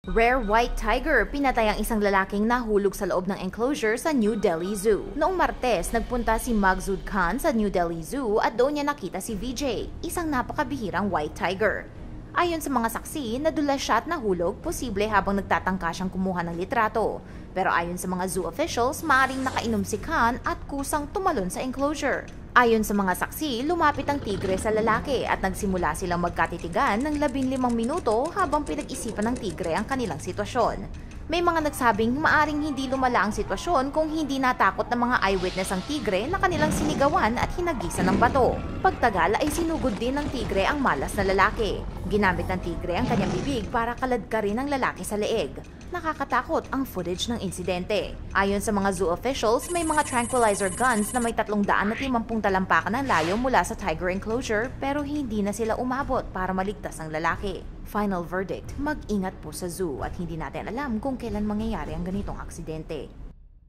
Rare white tiger, pinatay ang isang lalaking nahulog sa loob ng enclosure sa New Delhi Zoo. Noong Martes, nagpunta si Maghsood Khan sa New Delhi Zoo at doon niya nakita si VJ, isang napakabihirang white tiger. Ayon sa mga saksi, nadulas siya at nahulog, posible habang nagtatangka siyang kumuha ng litrato. Pero ayon sa mga zoo officials, maaaring nakainom si Khan at kusang tumalon sa enclosure. Ayon sa mga saksi, lumapit ang tigre sa lalaki at nagsimula silang magkatitigan ng 15 minuto habang pinag-isipan ng tigre ang kanilang sitwasyon. May mga nagsabing maaring hindi lumala ang sitwasyon kung hindi natakot ng mga eyewitness ang tigre na kanilang sinigawan at hinagisan ng bato. Pagtagal ay sinugod din ng tigre ang malas na lalaki. Ginamit ng tigre ang kanyang bibig para kaladkarin ang lalaki sa leeg. Nakakatakot ang footage ng insidente. Ayon sa mga zoo officials, may mga tranquilizer guns na may 350 talampakan ng layo mula sa tiger enclosure pero hindi na sila umabot para maligtas ang lalaki. Final verdict, mag-ingat po sa zoo at hindi natin alam kung kailan mangyayari ang ganitong aksidente.